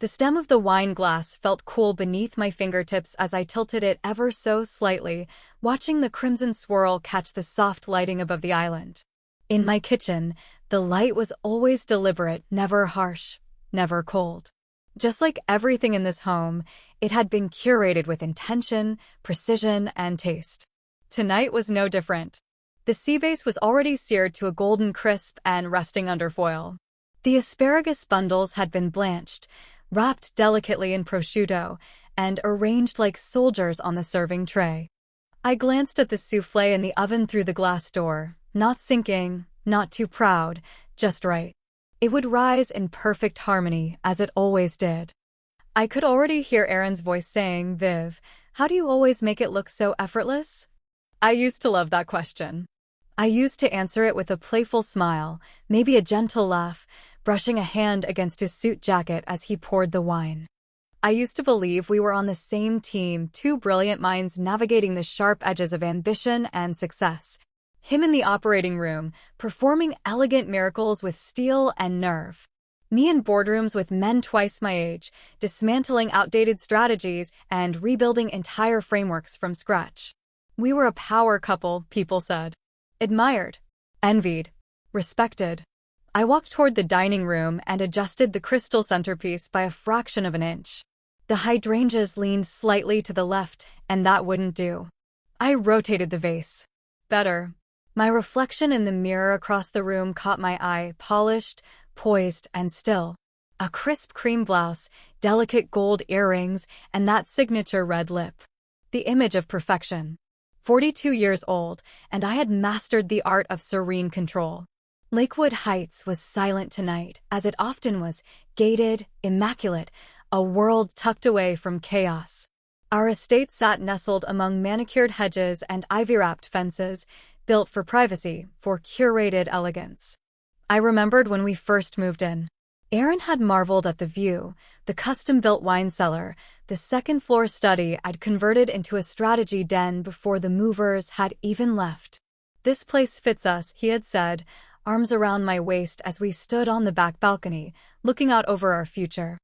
The stem of the wine glass felt cool beneath my fingertips as I tilted it ever so slightly, watching the crimson swirl catch the soft lighting above the island. In my kitchen, the light was always deliberate, never harsh, never cold. Just like everything in this home, it had been curated with intention, precision, and taste. Tonight was no different. The sea base was already seared to a golden crisp and resting under foil. The asparagus bundles had been blanched, wrapped delicately in prosciutto, and arranged like soldiers on the serving tray. I glanced at the soufflé in the oven through the glass door, not sinking, not too proud, just right. It would rise in perfect harmony, as it always did. I could already hear Aaron's voice saying, "Viv, how do you always make it look so effortless?" I used to love that question. I used to answer it with a playful smile, maybe a gentle laugh, brushing a hand against his suit jacket as he poured the wine. I used to believe we were on the same team, two brilliant minds navigating the sharp edges of ambition and success. Him in the operating room, performing elegant miracles with steel and nerve. Me in boardrooms with men twice my age, dismantling outdated strategies and rebuilding entire frameworks from scratch. We were a power couple, people said. Admired. Envied. Respected. I walked toward the dining room and adjusted the crystal centerpiece by a fraction of an inch. The hydrangeas leaned slightly to the left, and that wouldn't do. I rotated the vase. Better. My reflection in the mirror across the room caught my eye, polished, poised, and still. A crisp cream blouse, delicate gold earrings, and that signature red lip. The image of perfection. 42 years old, and I had mastered the art of serene control. Lakewood Heights was silent tonight, as it often was, gated, immaculate, a world tucked away from chaos. Our estate sat nestled among manicured hedges and ivy-wrapped fences, built for privacy, for curated elegance. I remembered when we first moved in. Aaron had marveled at the view, the custom-built wine cellar, the second-floor study I'd converted into a strategy den before the movers had even left. "This place fits us," he had said, arms around my waist as we stood on the back balcony, looking out over our future.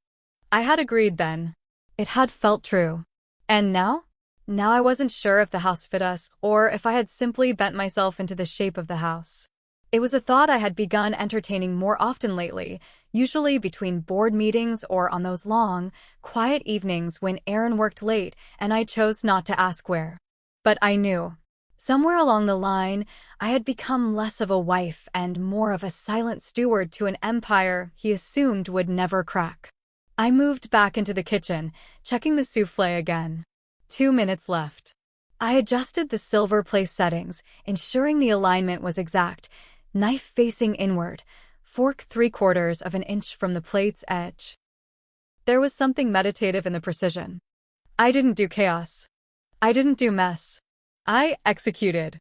I had agreed then. It had felt true. And now? Now I wasn't sure if the house fit us, or if I had simply bent myself into the shape of the house. It was a thought I had begun entertaining more often lately, usually between board meetings or on those long, quiet evenings when Aaron worked late and I chose not to ask where. But I knew. Somewhere along the line, I had become less of a wife and more of a silent steward to an empire he assumed would never crack. I moved back into the kitchen, checking the soufflé again. 2 minutes left. I adjusted the silver place settings, ensuring the alignment was exact, knife facing inward, fork 3/4 of an inch from the plate's edge. There was something meditative in the precision. I didn't do chaos. I didn't do mess. I executed.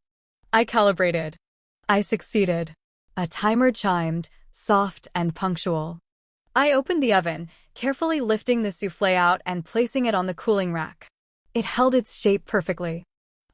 I calibrated. I succeeded. A timer chimed, soft and punctual. I opened the oven, carefully lifting the soufflé out and placing it on the cooling rack. It held its shape perfectly.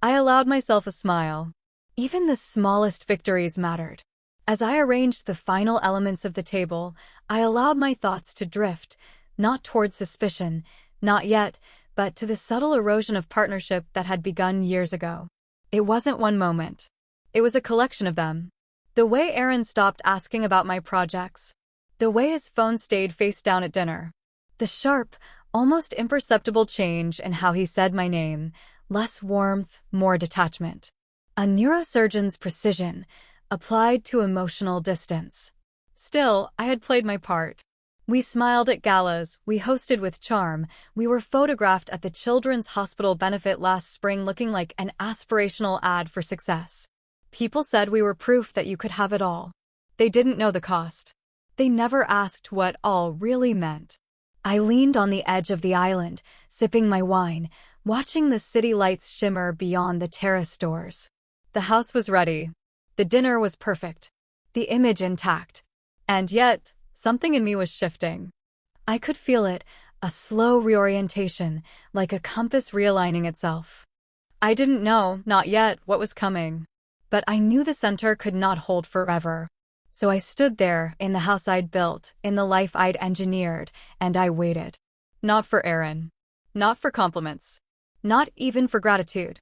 I allowed myself a smile. Even the smallest victories mattered. As I arranged the final elements of the table, I allowed my thoughts to drift, not toward suspicion, not yet, but to the subtle erosion of partnership that had begun years ago. It wasn't one moment. It was a collection of them. The way Aaron stopped asking about my projects. The way his phone stayed face down at dinner. The sharp, almost imperceptible change in how he said my name. Less warmth, more detachment. A neurosurgeon's precision, applied to emotional distance. Still, I had played my part. We smiled at galas, we hosted with charm, we were photographed at the Children's Hospital benefit last spring looking like an aspirational ad for success. People said we were proof that you could have it all. They didn't know the cost. They never asked what all really meant. I leaned on the edge of the island, sipping my wine, watching the city lights shimmer beyond the terrace doors. The house was ready. The dinner was perfect. The image intact. And yet, something in me was shifting. I could feel it, a slow reorientation, like a compass realigning itself. I didn't know, not yet, what was coming. But I knew the center could not hold forever. So I stood there, in the house I'd built, in the life I'd engineered, and I waited. Not for Aaron. Not for compliments. Not even for gratitude.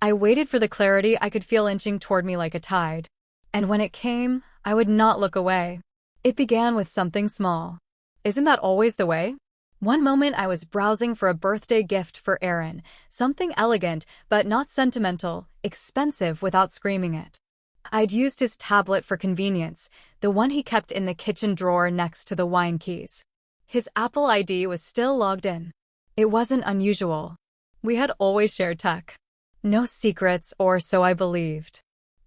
I waited for the clarity I could feel inching toward me like a tide. And when it came, I would not look away. It began with something small. Isn't that always the way? One moment I was browsing for a birthday gift for Aaron, something elegant but not sentimental, expensive without screaming it. I'd used his tablet for convenience, the one he kept in the kitchen drawer next to the wine keys. His Apple ID was still logged in. It wasn't unusual. We had always shared tech. No secrets, or so I believed.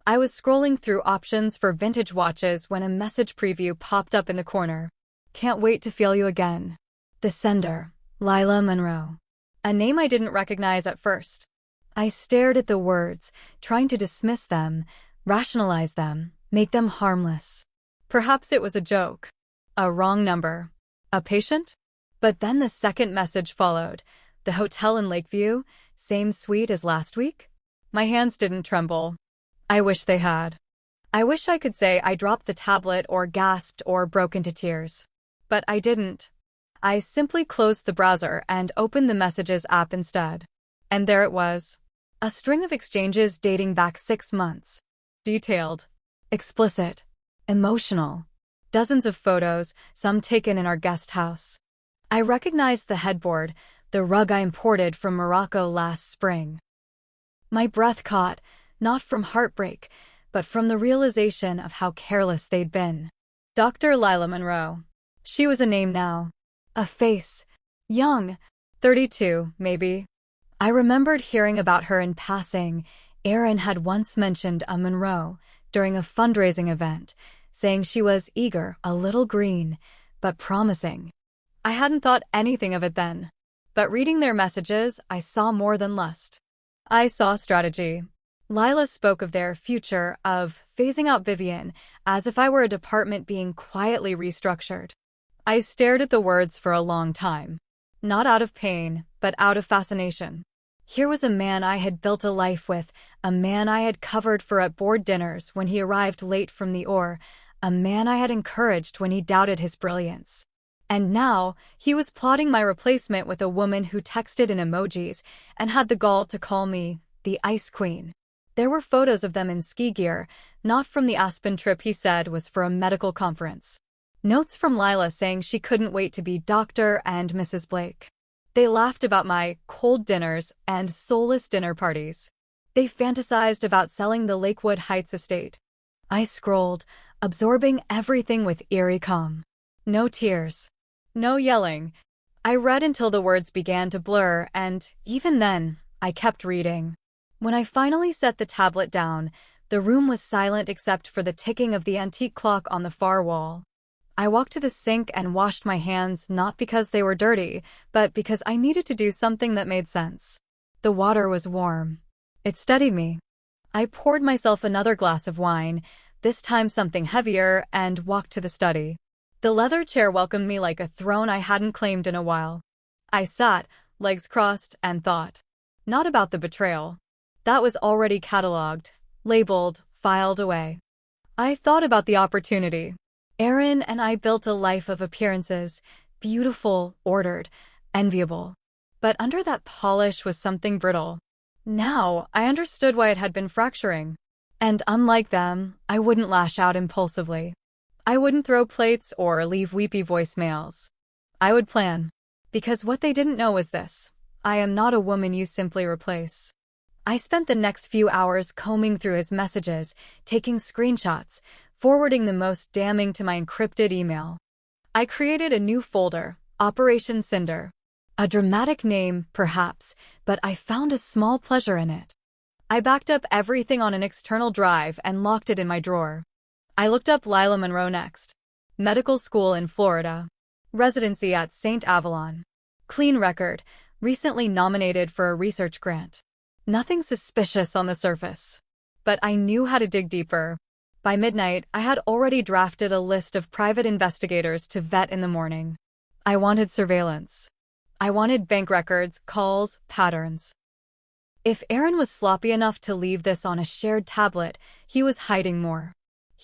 I was scrolling through options for vintage watches when a message preview popped up in the corner. Can't wait to feel you again. The sender, Lila Monroe. A name I didn't recognize at first. I stared at the words, trying to dismiss them, rationalize them, make them harmless. Perhaps it was a joke. A wrong number. A patient? But then the second message followed. The hotel in Lakeview, same suite as last week? My hands didn't tremble. I wish they had. I wish I could say I dropped the tablet or gasped or broke into tears. But I didn't. I simply closed the browser and opened the Messages app instead. And there it was. A string of exchanges dating back 6 months. Detailed. Explicit. Emotional. Dozens of photos, some taken in our guest house. I recognized the headboard, the rug I imported from Morocco last spring. My breath caught, not from heartbreak, but from the realization of how careless they'd been. Dr. Lila Monroe. She was a name now. A face. Young. 32, maybe. I remembered hearing about her in passing. Aaron had once mentioned a Monroe during a fundraising event, saying she was eager, a little green, but promising. I hadn't thought anything of it then. But reading their messages, I saw more than lust. I saw strategy. Lila spoke of their future, of phasing out Vivian, as if I were a department being quietly restructured. I stared at the words for a long time. Not out of pain, but out of fascination. Here was a man I had built a life with, a man I had covered for at board dinners when he arrived late from the OR, a man I had encouraged when he doubted his brilliance. And now, he was plotting my replacement with a woman who texted in emojis and had the gall to call me the Ice Queen. There were photos of them in ski gear, not from the Aspen trip he said was for a medical conference. Notes from Lila saying she couldn't wait to be Dr. and Mrs. Blake. They laughed about my cold dinners and soulless dinner parties. They fantasized about selling the Lakewood Heights estate. I scrolled, absorbing everything with eerie calm. No tears. No yelling. I read until the words began to blur, and even then, I kept reading. When I finally set the tablet down, the room was silent except for the ticking of the antique clock on the far wall. I walked to the sink and washed my hands not because they were dirty, but because I needed to do something that made sense. The water was warm. It steadied me. I poured myself another glass of wine, this time something heavier, and walked to the study. The leather chair welcomed me like a throne I hadn't claimed in a while. I sat, legs crossed, and thought. Not about the betrayal. That was already catalogued, labeled, filed away. I thought about the opportunity. Aaron and I built a life of appearances, beautiful, ordered, enviable. But under that polish was something brittle. Now, I understood why it had been fracturing. And unlike them, I wouldn't lash out impulsively. I wouldn't throw plates or leave weepy voicemails. I would plan. Because what they didn't know was this. I am not a woman you simply replace. I spent the next few hours combing through his messages, taking screenshots, forwarding the most damning to my encrypted email. I created a new folder, Operation Cinder. A dramatic name, perhaps, but I found a small pleasure in it. I backed up everything on an external drive and locked it in my drawer. I looked up Lila Monroe next. Medical school in Florida. Residency at St. Avalon. Clean record, recently nominated for a research grant. Nothing suspicious on the surface. But I knew how to dig deeper. By midnight, I had already drafted a list of private investigators to vet in the morning. I wanted surveillance. I wanted bank records, calls, patterns. If Aaron was sloppy enough to leave this on a shared tablet, he was hiding more.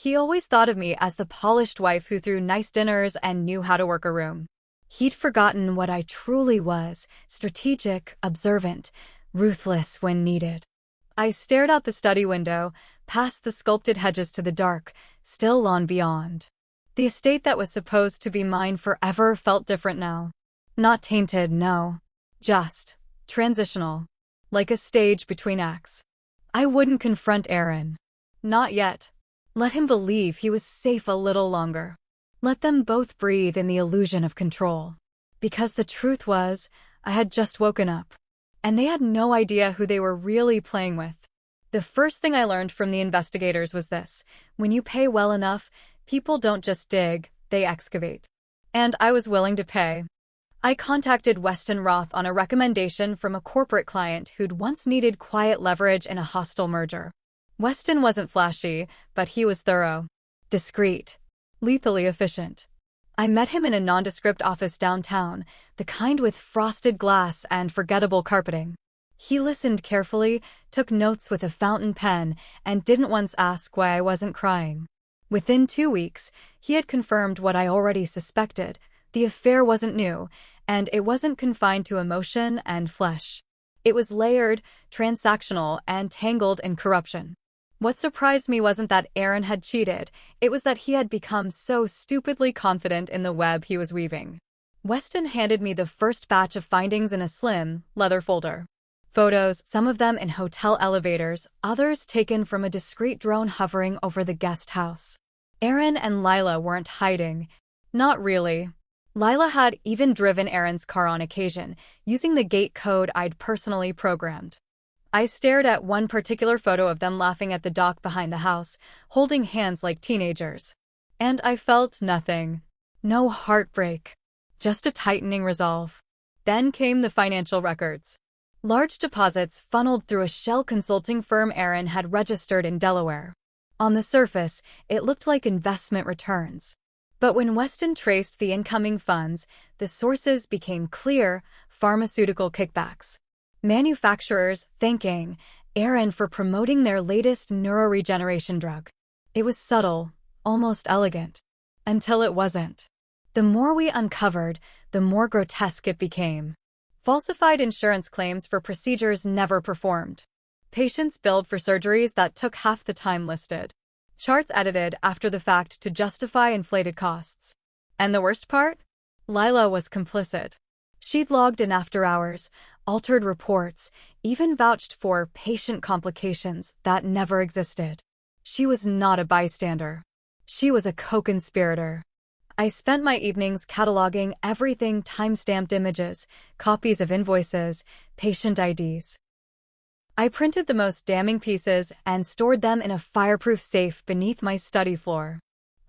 He always thought of me as the polished wife who threw nice dinners and knew how to work a room. He'd forgotten what I truly was: strategic, observant, ruthless when needed. I stared out the study window, past the sculpted hedges to the dark, still lawn beyond. The estate that was supposed to be mine forever felt different now. Not tainted, no. Just transitional. Like a stage between acts. I wouldn't confront Aaron. Not yet. Let him believe he was safe a little longer. Let them both breathe in the illusion of control. Because the truth was, I had just woken up. And they had no idea who they were really playing with. The first thing I learned from the investigators was this: when you pay well enough, people don't just dig, they excavate. And I was willing to pay. I contacted Weston Roth on a recommendation from a corporate client who'd once needed quiet leverage in a hostile merger. Weston wasn't flashy, but he was thorough, discreet, lethally efficient. I met him in a nondescript office downtown, the kind with frosted glass and forgettable carpeting. He listened carefully, took notes with a fountain pen, and didn't once ask why I wasn't crying. Within 2 weeks, he had confirmed what I already suspected. The affair wasn't new, and it wasn't confined to emotion and flesh. It was layered, transactional, and tangled in corruption. What surprised me wasn't that Aaron had cheated, it was that he had become so stupidly confident in the web he was weaving. Weston handed me the first batch of findings in a slim, leather folder. Photos, some of them in hotel elevators, others taken from a discreet drone hovering over the guest house. Aaron and Lila weren't hiding. Not really. Lila had even driven Aaron's car on occasion, using the gate code I'd personally programmed. I stared at one particular photo of them laughing at the dock behind the house, holding hands like teenagers. And I felt nothing. No heartbreak. Just a tightening resolve. Then came the financial records. Large deposits funneled through a shell consulting firm Aaron had registered in Delaware. On the surface, it looked like investment returns. But when Weston traced the incoming funds, the sources became clear: pharmaceutical kickbacks. Manufacturers thanking Aaron for promoting their latest neuroregeneration drug. It was subtle, almost elegant. Until it wasn't. The more we uncovered, the more grotesque it became. Falsified insurance claims for procedures never performed. Patients billed for surgeries that took half the time listed. Charts edited after the fact to justify inflated costs. And the worst part? Lila was complicit. She'd logged in after hours, altered reports, even vouched for patient complications that never existed. She was not a bystander. She was a co-conspirator. I spent my evenings cataloging everything: time-stamped images, copies of invoices, patient IDs. I printed the most damning pieces and stored them in a fireproof safe beneath my study floor.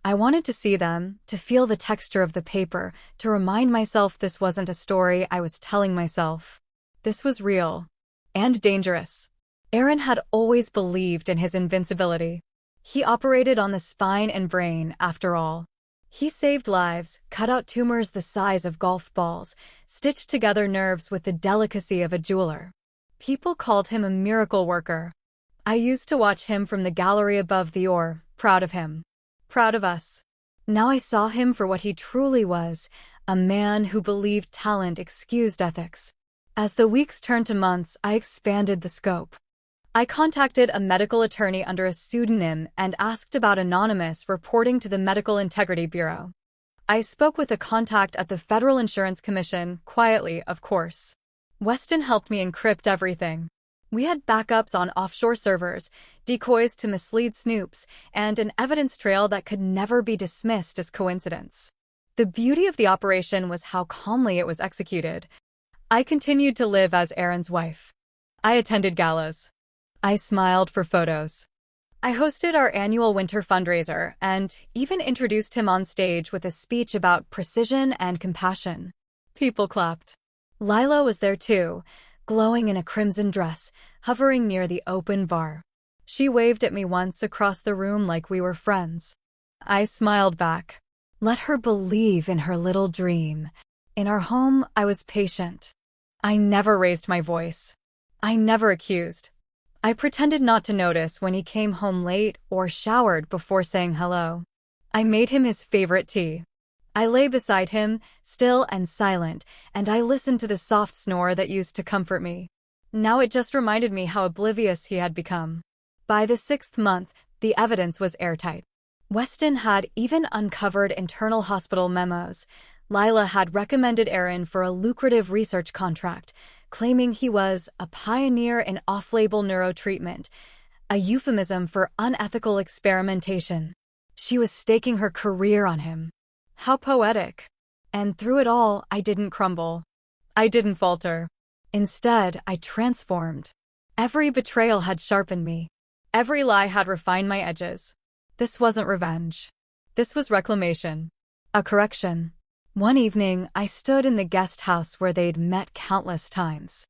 I wanted to see them, to feel the texture of the paper, to remind myself this wasn't a story I was telling myself. This was real. And dangerous. Aaron had always believed in his invincibility. He operated on the spine and brain, after all. He saved lives, cut out tumors the size of golf balls, stitched together nerves with the delicacy of a jeweler. People called him a miracle worker. I used to watch him from the gallery above the oar, proud of him. Proud of us. Now I saw him for what he truly was, a man who believed talent excused ethics. As the weeks turned to months, I expanded the scope. I contacted a medical attorney under a pseudonym and asked about anonymous reporting to the Medical Integrity Bureau. I spoke with a contact at the Federal Insurance Commission, quietly, of course. Weston helped me encrypt everything. We had backups on offshore servers, decoys to mislead snoops, and an evidence trail that could never be dismissed as coincidence. The beauty of the operation was how calmly it was executed. I continued to live as Aaron's wife. I attended galas. I smiled for photos. I hosted our annual winter fundraiser and even introduced him on stage with a speech about precision and compassion. People clapped. Lila was there too, glowing in a crimson dress, hovering near the open bar. She waved at me once across the room like we were friends. I smiled back. Let her believe in her little dream. In our home, I was patient. I never raised my voice. I never accused. I pretended not to notice when he came home late or showered before saying hello. I made him his favorite tea. I lay beside him, still and silent, and I listened to the soft snore that used to comfort me. Now it just reminded me how oblivious he had become. By the 6th month, the evidence was airtight. Weston had even uncovered internal hospital memos. Lila had recommended Aaron for a lucrative research contract, claiming he was a pioneer in off-label neurotreatment, a euphemism for unethical experimentation. She was staking her career on him. How poetic. And through it all, I didn't crumble. I didn't falter. Instead, I transformed. Every betrayal had sharpened me. Every lie had refined my edges. This wasn't revenge. This was reclamation. A correction. One evening, I stood in the guest house where they'd met countless times.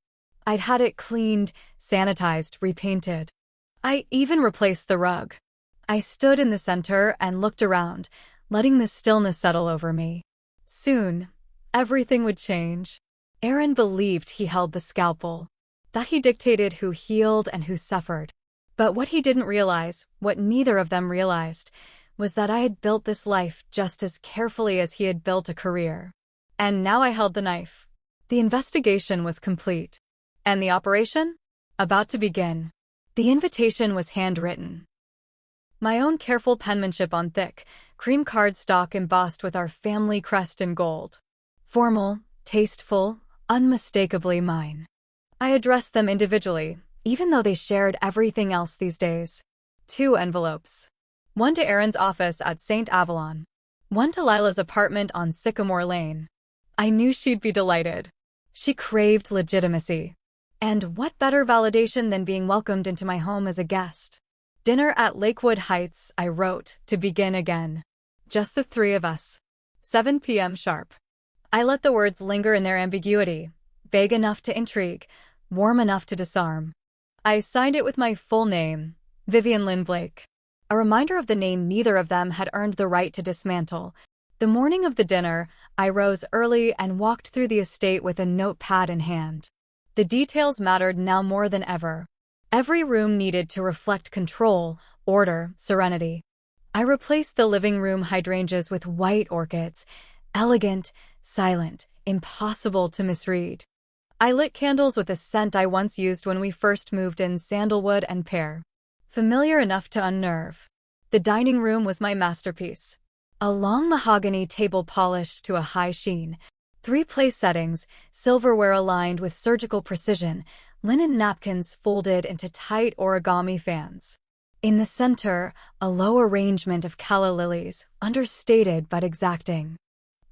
I'd had it cleaned, sanitized, repainted. I even replaced the rug. I stood in the center and looked around, letting the stillness settle over me. Soon, everything would change. Aaron believed he held the scalpel, that he dictated who healed and who suffered. But what he didn't realize, what neither of them realized, was that I had built this life just as carefully as he had built a career. And now I held the knife. The investigation was complete. And the operation? About to begin. The invitation was handwritten. My own careful penmanship on thick, cream cardstock embossed with our family crest in gold. Formal, tasteful, unmistakably mine. I addressed them individually, even though they shared everything else these days. 2 envelopes. One to Aaron's office at St. Avalon. One to Lila's apartment on Sycamore Lane. I knew she'd be delighted. She craved legitimacy. And what better validation than being welcomed into my home as a guest? Dinner at Lakewood Heights, I wrote, to begin again. Just the 3 of us. 7 p.m. sharp. I let the words linger in their ambiguity, vague enough to intrigue, warm enough to disarm. I signed it with my full name, Vivian Lynn Blake. A reminder of the name neither of them had earned the right to dismantle. The morning of the dinner, I rose early and walked through the estate with a notepad in hand. The details mattered now more than ever. Every room needed to reflect control, order, serenity. I replaced the living room hydrangeas with white orchids, elegant, silent, impossible to misread. I lit candles with a scent I once used when we first moved in, sandalwood and pear. Familiar enough to unnerve. The dining room was my masterpiece. A long mahogany table polished to a high sheen. 3 place settings, silverware aligned with surgical precision, linen napkins folded into tight origami fans. In the center, a low arrangement of calla lilies, understated but exacting.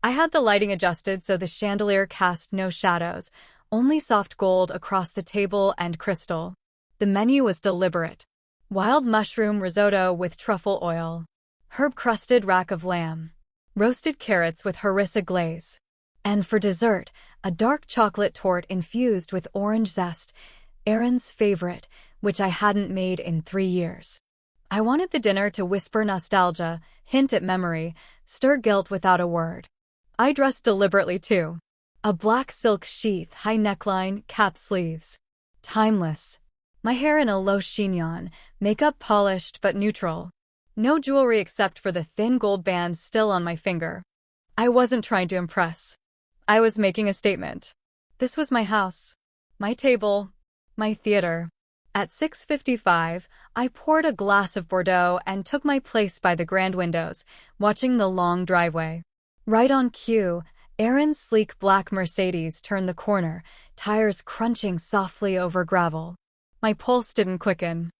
I had the lighting adjusted so the chandelier cast no shadows, only soft gold across the table and crystal. The menu was deliberate. Wild mushroom risotto with truffle oil. Herb-crusted rack of lamb. Roasted carrots with harissa glaze. And for dessert, a dark chocolate torte infused with orange zest, Aaron's favorite, which I hadn't made in 3 years. I wanted the dinner to whisper nostalgia, hint at memory, stir guilt without a word. I dressed deliberately too. A black silk sheath, high neckline, cap sleeves. Timeless. My hair in a low chignon, makeup polished but neutral. No jewelry except for the thin gold band still on my finger. I wasn't trying to impress. I was making a statement. This was my house, my table, my theater. At 6:55, I poured a glass of Bordeaux and took my place by the grand windows, watching the long driveway. Right on cue, Aaron's sleek black Mercedes turned the corner, tires crunching softly over gravel. My pulse didn't quicken.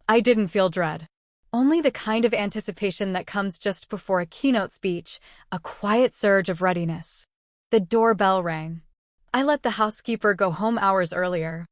I didn't feel dread. Only the kind of anticipation that comes just before a keynote speech, a quiet surge of readiness. The doorbell rang. I let the housekeeper go home hours earlier.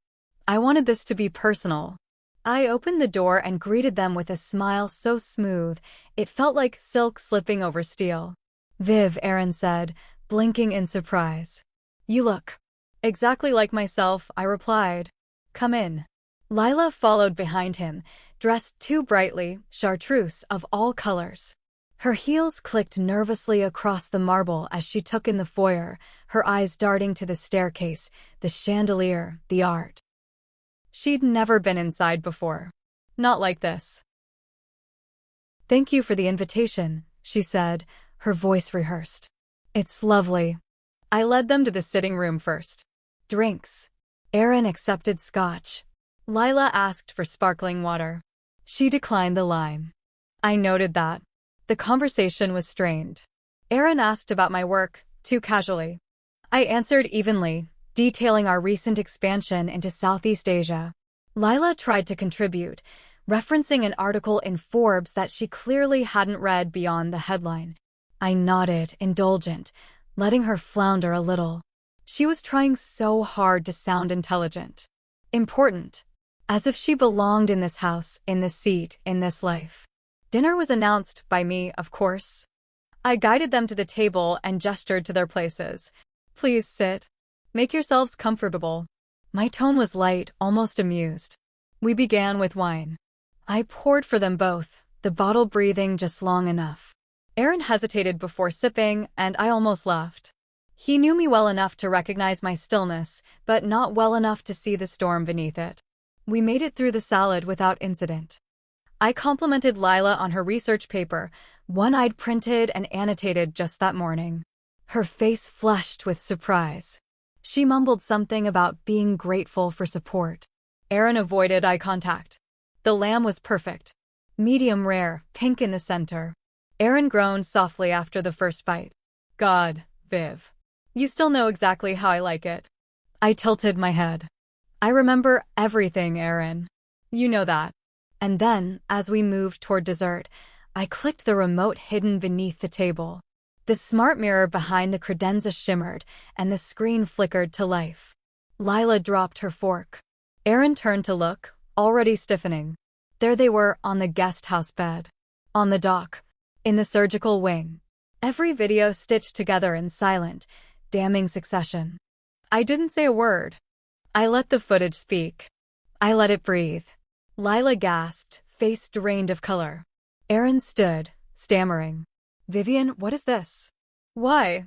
I wanted this to be personal. I opened the door and greeted them with a smile so smooth, it felt like silk slipping over steel. "Viv," Aaron said, blinking in surprise. "You look exactly like myself," I replied. "Come in." Lila followed behind him, dressed too brightly, chartreuse of all colors. Her heels clicked nervously across the marble as she took in the foyer, her eyes darting to the staircase, the chandelier, the art. She'd never been inside before. Not like this. "Thank you for the invitation," she said, her voice rehearsed. "It's lovely." I led them to the sitting room first. Drinks. Aaron accepted scotch. Lila asked for sparkling water. She declined the lime. I noted that. The conversation was strained. Aaron asked about my work, too casually. I answered evenly, detailing our recent expansion into Southeast Asia. Lila tried to contribute, referencing an article in Forbes that she clearly hadn't read beyond the headline. I nodded, indulgent, letting her flounder a little. She was trying so hard to sound intelligent. Important. As if she belonged in this house, in this seat, in this life. Dinner was announced by me, of course. I guided them to the table and gestured to their places. "Please sit. Make yourselves comfortable." My tone was light, almost amused. We began with wine. I poured for them both, the bottle breathing just long enough. Aaron hesitated before sipping, and I almost laughed. He knew me well enough to recognize my stillness, but not well enough to see the storm beneath it. We made it through the salad without incident. I complimented Lila on her research paper, one I'd printed and annotated just that morning. Her face flushed with surprise. She mumbled something about being grateful for support. Aaron avoided eye contact. The lamb was perfect. Medium rare, pink in the center. Aaron groaned softly after the first bite. "God, Viv. You still know exactly how I like it." I tilted my head. "I remember everything, Aaron. You know that." And then, as we moved toward dessert, I clicked the remote hidden beneath the table. The smart mirror behind the credenza shimmered, and the screen flickered to life. Lila dropped her fork. Aaron turned to look, already stiffening. There they were on the guest house bed. On the dock. In the surgical wing. Every video stitched together in silent, damning succession. I didn't say a word. I let the footage speak. I let it breathe. Lila gasped, face drained of color. Aaron stood, stammering. "Vivian, what is this?" "Why?"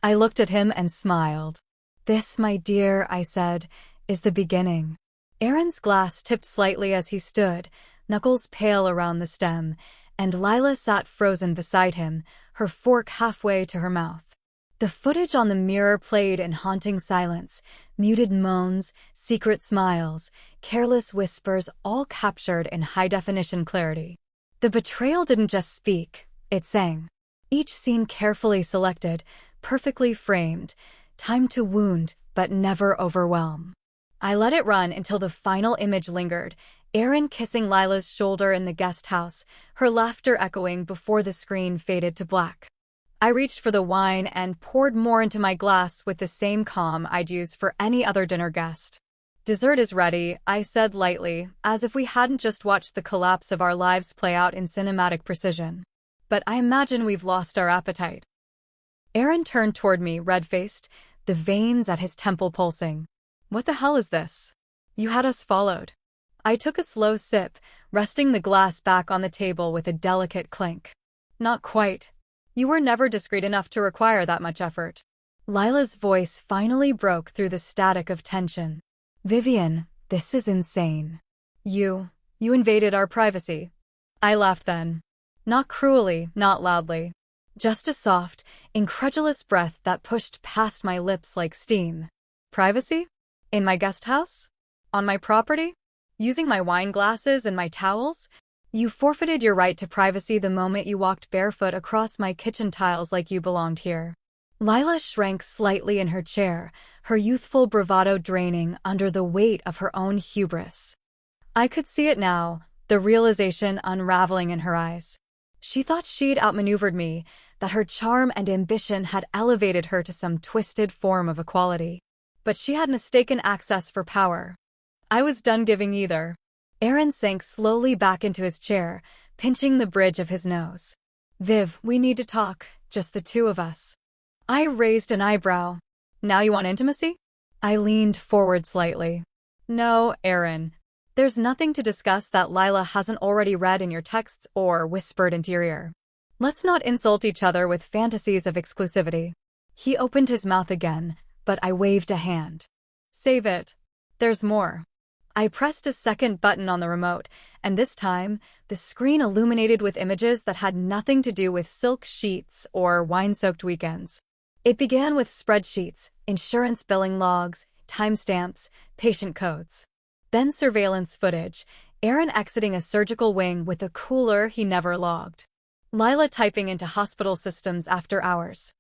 I looked at him and smiled. "This, my dear," I said, "is the beginning." Aaron's glass tipped slightly as he stood, knuckles pale around the stem, and Lila sat frozen beside him, her fork halfway to her mouth. The footage on the mirror played in haunting silence, muted moans, secret smiles, careless whispers, all captured in high-definition clarity. The betrayal didn't just speak, it sang. Each scene carefully selected, perfectly framed, timed to wound, but never overwhelm. I let it run until the final image lingered, Aaron kissing Lila's shoulder in the guest house, her laughter echoing before the screen faded to black. I reached for the wine and poured more into my glass with the same calm I'd use for any other dinner guest. "Dessert is ready," I said lightly, as if we hadn't just watched the collapse of our lives play out in cinematic precision. "But I imagine we've lost our appetite." Aaron turned toward me, red-faced, the veins at his temple pulsing. "What the hell is this? You had us followed." I took a slow sip, resting the glass back on the table with a delicate clink. "Not quite. You were never discreet enough to require that much effort." Lila's voice finally broke through the static of tension. "Vivian, this is insane. You invaded our privacy." I laughed then. Not cruelly, not loudly. Just a soft, incredulous breath that pushed past my lips like steam. "Privacy? In my guest house? On my property? Using my wine glasses and my towels? You forfeited your right to privacy the moment you walked barefoot across my kitchen tiles like you belonged here." Lila shrank slightly in her chair, her youthful bravado draining under the weight of her own hubris. I could see it now, the realization unraveling in her eyes. She thought she'd outmaneuvered me, that her charm and ambition had elevated her to some twisted form of equality. But she had mistaken access for power. I was done giving either. Aaron sank slowly back into his chair, pinching the bridge of his nose. "Viv, we need to talk, just the two of us." I raised an eyebrow. "Now you want intimacy?" I leaned forward slightly. "No, Aaron. There's nothing to discuss that Lila hasn't already read in your texts or whispered into your ear. Let's not insult each other with fantasies of exclusivity." He opened his mouth again, but I waved a hand. "Save it. There's more." I pressed a second button on the remote, and this time, the screen illuminated with images that had nothing to do with silk sheets or wine-soaked weekends. It began with spreadsheets, insurance billing logs, timestamps, patient codes. Then surveillance footage, Aaron exiting a surgical wing with a cooler he never logged. Lila typing into hospital systems after hours.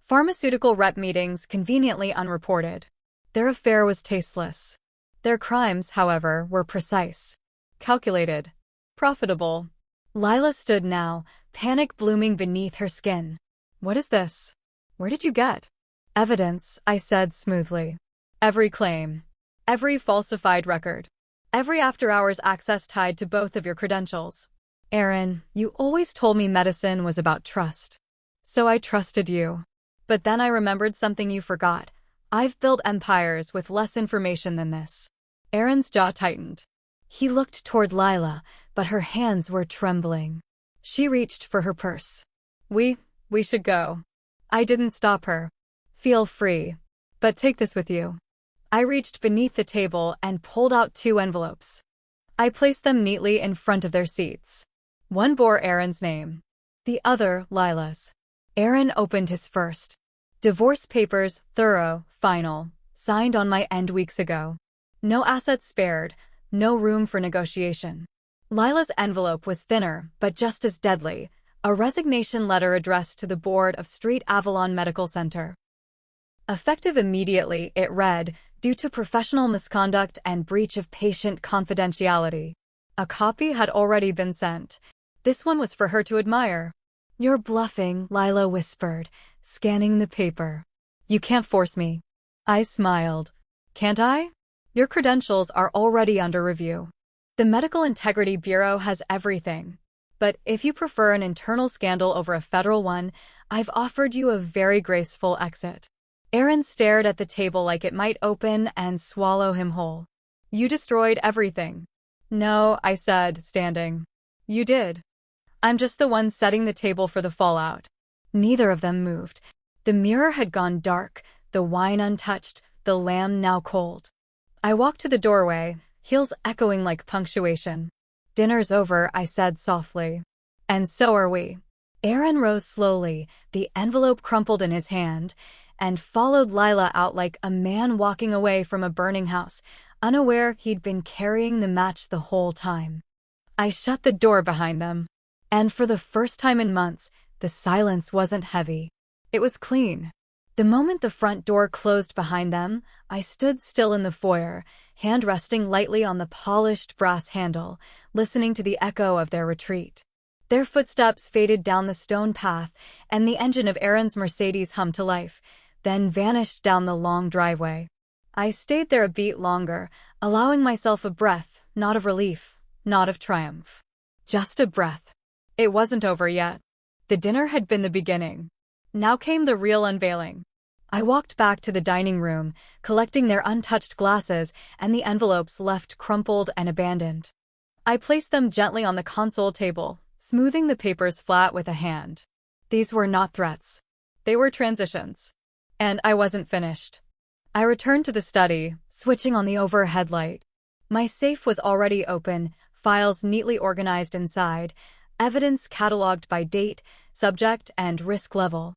Pharmaceutical rep meetings conveniently unreported. Their affair was tasteless. Their crimes, however, were precise. Calculated. Profitable. Lila stood now, panic blooming beneath her skin. What is this? Where did you get? Evidence, I said smoothly. Every claim. Every falsified record. Every after-hours access tied to both of your credentials. Aaron, you always told me medicine was about trust. So I trusted you. But then I remembered something you forgot. I've built empires with less information than this. Aaron's jaw tightened. He looked toward Lila, but her hands were trembling. She reached for her purse. We should go. I didn't stop her. Feel free. But take this with you. I reached beneath the table and pulled out 2 envelopes. I placed them neatly in front of their seats. One bore Aaron's name. The other, Lila's. Aaron opened his first. Divorce papers, thorough, final, signed on my end weeks ago. No assets spared, no room for negotiation. Lila's envelope was thinner, but just as deadly, a resignation letter addressed to the board of Street Avalon Medical Center. Effective immediately, it read, due to professional misconduct and breach of patient confidentiality. A copy had already been sent. This one was for her to admire. You're bluffing, Lila whispered, scanning the paper. You can't force me. I smiled. Can't I? Your credentials are already under review. The Medical Integrity Bureau has everything. But if you prefer an internal scandal over a federal one, I've offered you a very graceful exit. Aaron stared at the table like it might open and swallow him whole. You destroyed everything. No, I said, standing. You did. I'm just the one setting the table for the fallout. Neither of them moved. The mirror had gone dark, the wine untouched, the lamb now cold. I walked to the doorway, heels echoing like punctuation. Dinner's over, I said softly. And so are we. Aaron rose slowly, the envelope crumpled in his hand, and followed Lila out like a man walking away from a burning house, unaware he'd been carrying the match the whole time. I shut the door behind them. And for the first time in months, the silence wasn't heavy. It was clean. The moment the front door closed behind them, I stood still in the foyer, hand resting lightly on the polished brass handle, listening to the echo of their retreat. Their footsteps faded down the stone path, and the engine of Aaron's Mercedes hummed to life, then vanished down the long driveway. I stayed there a beat longer, allowing myself a breath, not of relief, not of triumph. Just a breath. It wasn't over yet. The dinner had been the beginning. Now came the real unveiling. I walked back to the dining room, collecting their untouched glasses and the envelopes left crumpled and abandoned. I placed them gently on the console table, smoothing the papers flat with a hand. These were not threats. They were transitions. And I wasn't finished. I returned to the study, switching on the overhead light. My safe was already open, files neatly organized inside, evidence cataloged by date, subject, and risk level.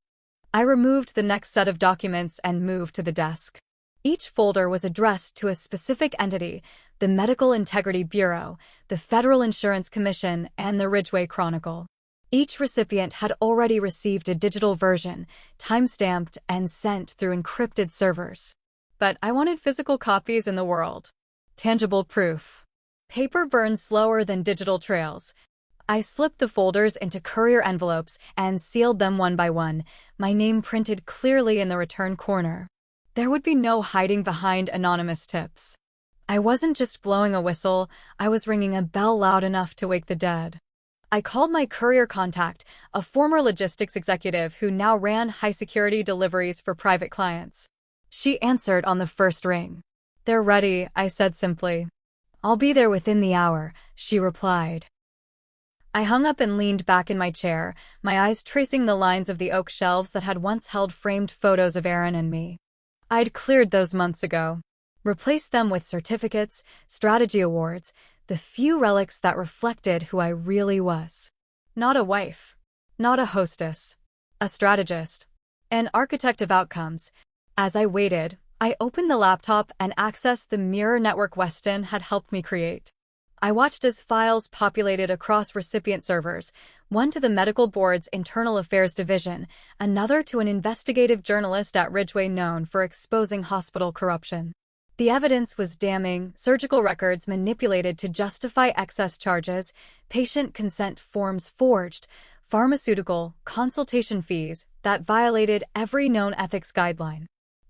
I removed the next set of documents and moved to the desk. Each folder was addressed to a specific entity, the Medical Integrity Bureau, the Federal Insurance Commission, and the Ridgeway Chronicle. Each recipient had already received a digital version, time-stamped and sent through encrypted servers. But I wanted physical copies in the world. Tangible proof. Paper burns slower than digital trails. I slipped the folders into courier envelopes and sealed them one by one, my name printed clearly in the return corner. There would be no hiding behind anonymous tips. I wasn't just blowing a whistle, I was ringing a bell loud enough to wake the dead. I called my courier contact, a former logistics executive who now ran high-security deliveries for private clients. She answered on the first ring. "They're ready," I said simply. "I'll be there within the hour," she replied. I hung up and leaned back in my chair, my eyes tracing the lines of the oak shelves that had once held framed photos of Aaron and me. I'd cleared those months ago. Replaced them with certificates, strategy awards, the few relics that reflected who I really was. Not a wife. Not a hostess. A strategist. An architect of outcomes. As I waited, I opened the laptop and accessed the mirror network Weston had helped me create. I watched as files populated across recipient servers, one to the medical board's internal affairs division, another to an investigative journalist at Ridgeway known for exposing hospital corruption. The evidence was damning: surgical records manipulated to justify excess charges, patient consent forms forged, pharmaceutical consultation fees that violated every known ethics guideline.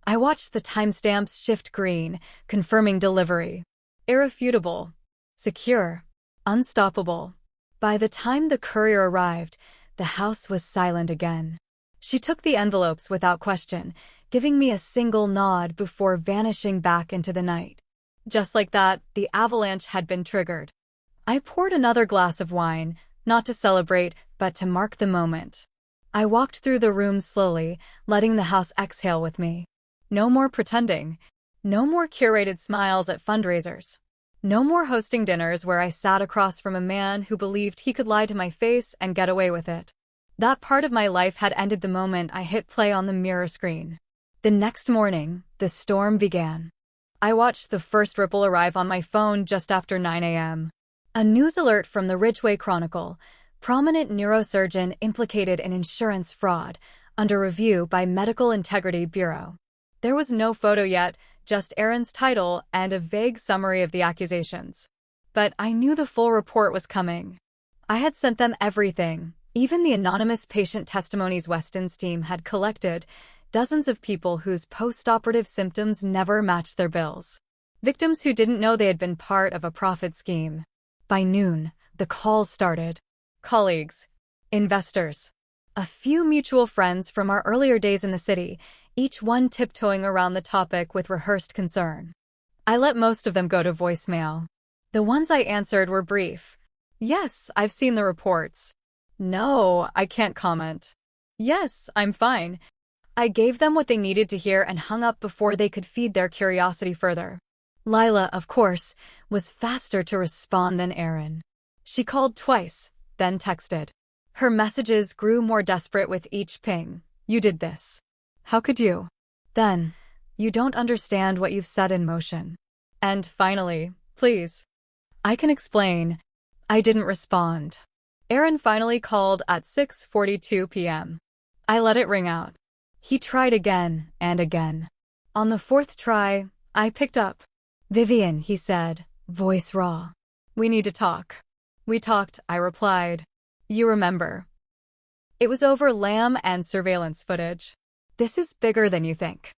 I watched the timestamps shift green, confirming delivery. Irrefutable. Secure. Unstoppable. By the time the courier arrived, the house was silent again. She took the envelopes without question, giving me a single nod before vanishing back into the night. Just like that, the avalanche had been triggered. I poured another glass of wine, not to celebrate, but to mark the moment. I walked through the room slowly, letting the house exhale with me. No more pretending. No more curated smiles at fundraisers. No more hosting dinners where I sat across from a man who believed he could lie to my face and get away with it. That part of my life had ended the moment I hit play on the mirror screen. The next morning, the storm began. I watched the first ripple arrive on my phone just after 9 a.m. A news alert from the Ridgeway Chronicle: prominent neurosurgeon implicated in insurance fraud, under review by Medical Integrity Bureau. There was no photo yet, just Aaron's title and a vague summary of the accusations. But I knew the full report was coming. I had sent them everything, even the anonymous patient testimonies Weston's team had collected, dozens of people whose post-operative symptoms never matched their bills. Victims who didn't know they had been part of a profit scheme. By noon, the calls started. Colleagues. Investors. A few mutual friends from our earlier days in the city, each one tiptoeing around the topic with rehearsed concern. I let most of them go to voicemail. The ones I answered were brief. Yes, I've seen the reports. No, I can't comment. Yes, I'm fine. I gave them what they needed to hear and hung up before they could feed their curiosity further. Lila, of course, was faster to respond than Aaron. She called twice, then texted. Her messages grew more desperate with each ping. You did this. How could you? Then, you don't understand what you've set in motion. And finally, please. I can explain. I didn't respond. Aaron finally called at 6:42 p.m. I let it ring out. He tried again and again. On the fourth try, I picked up. Vivian, he said, voice raw. We need to talk. We talked, I replied. You remember. It was over lamb and surveillance footage. This is bigger than you think.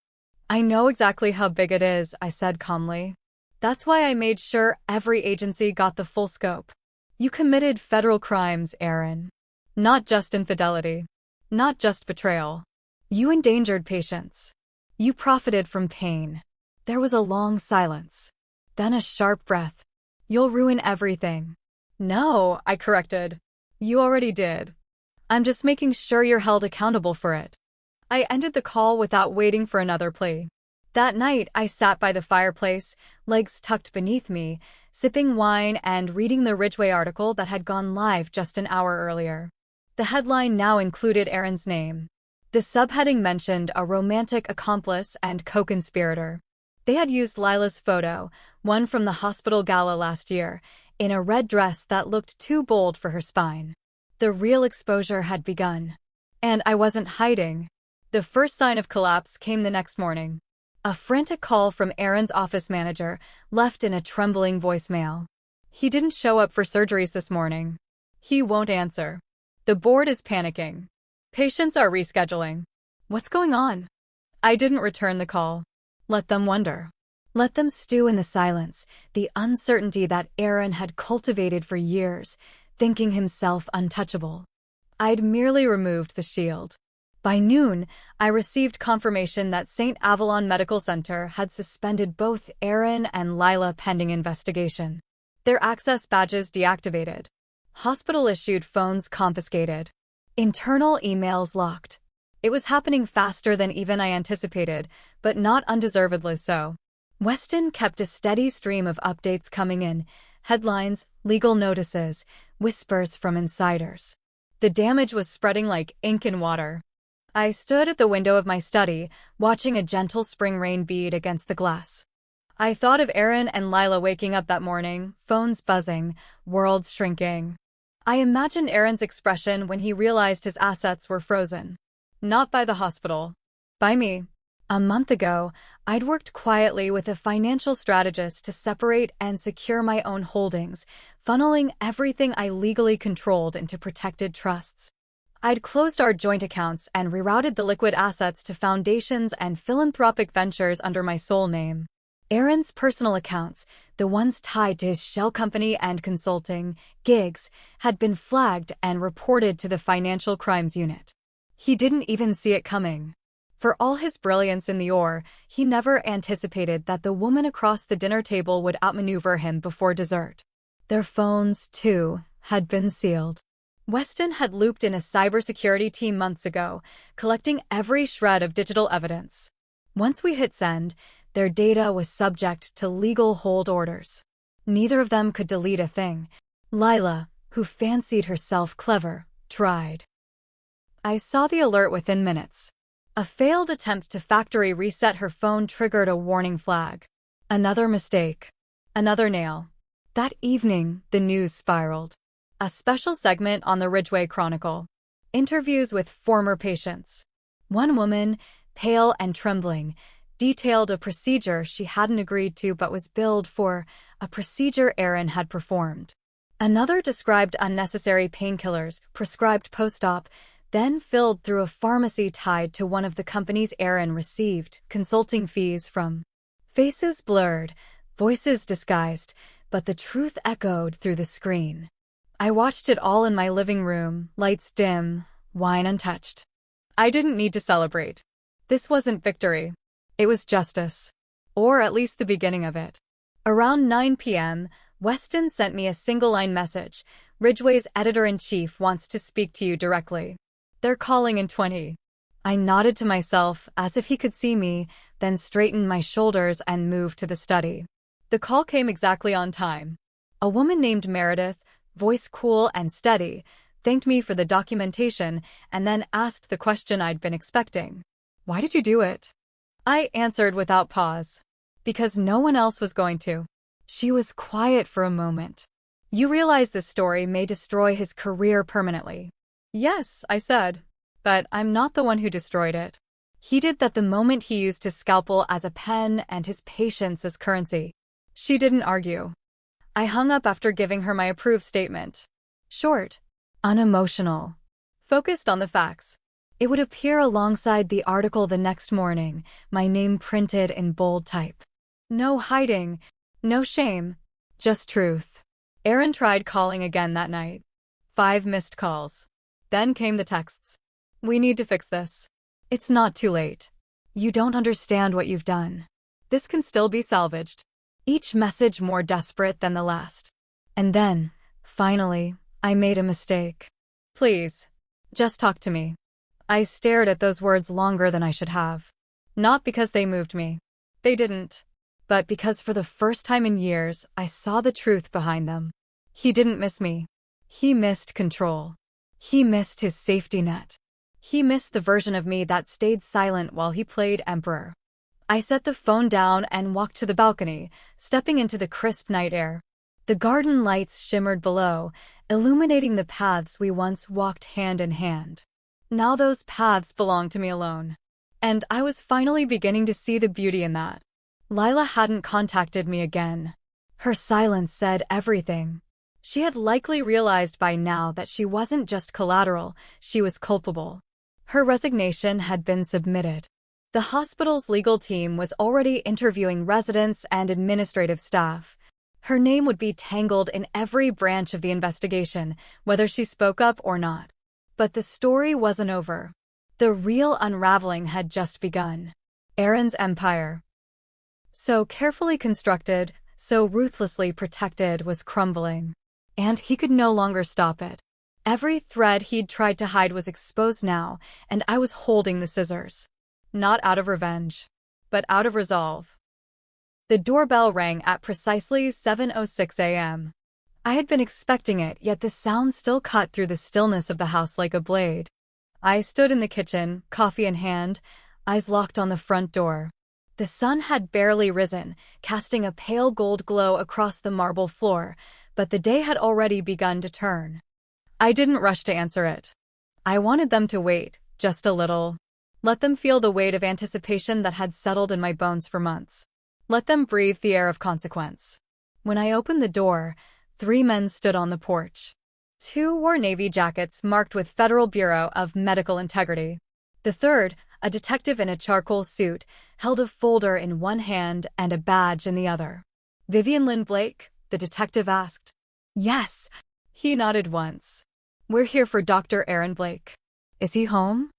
I know exactly how big it is, I said calmly. That's why I made sure every agency got the full scope. You committed federal crimes, Aaron. Not just infidelity. Not just betrayal. You endangered patients. You profited from pain. There was a long silence. Then a sharp breath. You'll ruin everything. No, I corrected. You already did. I'm just making sure you're held accountable for it. I ended the call without waiting for another plea. That night, I sat by the fireplace, legs tucked beneath me, sipping wine and reading the Ridgeway article that had gone live just an hour earlier. The headline now included Aaron's name. The subheading mentioned a romantic accomplice and co-conspirator. They had used Lila's photo, one from the hospital gala last year, in a red dress that looked too bold for her spine. The real exposure had begun. And I wasn't hiding. The first sign of collapse came the next morning. A frantic call from Aaron's office manager, left in a trembling voicemail. He didn't show up for surgeries this morning. He won't answer. The board is panicking. Patients are rescheduling. What's going on? I didn't return the call. Let them wonder. Let them stew in the silence, the uncertainty that Aaron had cultivated for years, thinking himself untouchable. I'd merely removed the shield. By noon, I received confirmation that St. Avalon Medical Center had suspended both Aaron and Lila pending investigation. Their access badges deactivated. Hospital-issued phones confiscated. Internal emails locked. It was happening faster than even I anticipated, but not undeservedly so. Weston kept a steady stream of updates coming in, headlines, legal notices, whispers from insiders. The damage was spreading like ink in water. I stood at the window of my study, watching a gentle spring rain bead against the glass. I thought of Aaron and Lila waking up that morning, phones buzzing, worlds shrinking. I imagined Aaron's expression when he realized his assets were frozen. Not by the hospital. By me. A month ago, I'd worked quietly with a financial strategist to separate and secure my own holdings, funneling everything I legally controlled into protected trusts. I'd closed our joint accounts and rerouted the liquid assets to foundations and philanthropic ventures under my sole name. Aaron's personal accounts, the ones tied to his shell company and consulting gigs, had been flagged and reported to the Financial Crimes Unit. He didn't even see it coming. For all his brilliance in the ore, he never anticipated that the woman across the dinner table would outmaneuver him before dessert. Their phones, too, had been sealed. Weston had looped in a cybersecurity team months ago, collecting every shred of digital evidence. Once we hit send, their data was subject to legal hold orders. Neither of them could delete a thing. Lila, who fancied herself clever, tried. I saw the alert within minutes. A failed attempt to factory reset her phone triggered a warning flag. Another mistake. Another nail. That evening, the news spiraled. A special segment on the Ridgeway Chronicle. Interviews with former patients. One woman, pale and trembling, detailed a procedure she hadn't agreed to but was billed for, a procedure Aaron had performed. Another described unnecessary painkillers prescribed post-op, then filled through a pharmacy tied to one of the companies Aaron received consulting fees from. Faces blurred, voices disguised, but the truth echoed through the screen. I watched it all in my living room, lights dim, wine untouched. I didn't need to celebrate. This wasn't victory. It was justice. Or at least the beginning of it. Around 9 p.m., Weston sent me a single-line message. Ridgeway's editor-in-chief wants to speak to you directly. They're calling in 20. I nodded to myself as if he could see me, then straightened my shoulders and moved to the study. The call came exactly on time. A woman named Meredith, voice cool and steady, thanked me for the documentation and then asked the question I'd been expecting. Why did you do it? I answered without pause. Because no one else was going to. She was quiet for a moment. You realize this story may destroy his career permanently. Yes, I said. But I'm not the one who destroyed it. He did that the moment he used his scalpel as a pen and his patience as currency. She didn't argue. I hung up after giving her my approved statement. Short, unemotional, focused on the facts. It would appear alongside the article the next morning, my name printed in bold type. No hiding, no shame, just truth. Aaron tried calling again that night. 5 missed calls. Then came the texts. We need to fix this. It's not too late. You don't understand what you've done. This can still be salvaged. Each message more desperate than the last. And then, finally, I made a mistake. Please, just talk to me. I stared at those words longer than I should have. Not because they moved me. They didn't. But because for the first time in years, I saw the truth behind them. He didn't miss me. He missed control. He missed his safety net. He missed the version of me that stayed silent while he played emperor. I set the phone down and walked to the balcony, stepping into the crisp night air. The garden lights shimmered below, illuminating the paths we once walked hand in hand. Now those paths belonged to me alone. And I was finally beginning to see the beauty in that. Lila hadn't contacted me again. Her silence said everything. She had likely realized by now that she wasn't just collateral, she was culpable. Her resignation had been submitted. The hospital's legal team was already interviewing residents and administrative staff. Her name would be tangled in every branch of the investigation, whether she spoke up or not. But the story wasn't over. The real unraveling had just begun. Aaron's empire, so carefully constructed, so ruthlessly protected, was crumbling. And he could no longer stop it. Every thread he'd tried to hide was exposed now, and I was holding the scissors. Not out of revenge, but out of resolve. The doorbell rang at precisely 7:06 a.m. I had been expecting it, yet the sound still cut through the stillness of the house like a blade. I stood in the kitchen, coffee in hand, eyes locked on the front door. The sun had barely risen, casting a pale gold glow across the marble floor, but the day had already begun to turn. I didn't rush to answer it. I wanted them to wait, just a little. Let them feel the weight of anticipation that had settled in my bones for months. Let them breathe the air of consequence. When I opened the door, 3 men stood on the porch. 2 wore navy jackets marked with Federal Bureau of Medical Integrity. The third, a detective in a charcoal suit, held a folder in one hand and a badge in the other. "Vivian Lynn Blake?" the detective asked. "Yes." He nodded once. "We're here for Dr. Aaron Blake. Is he home?"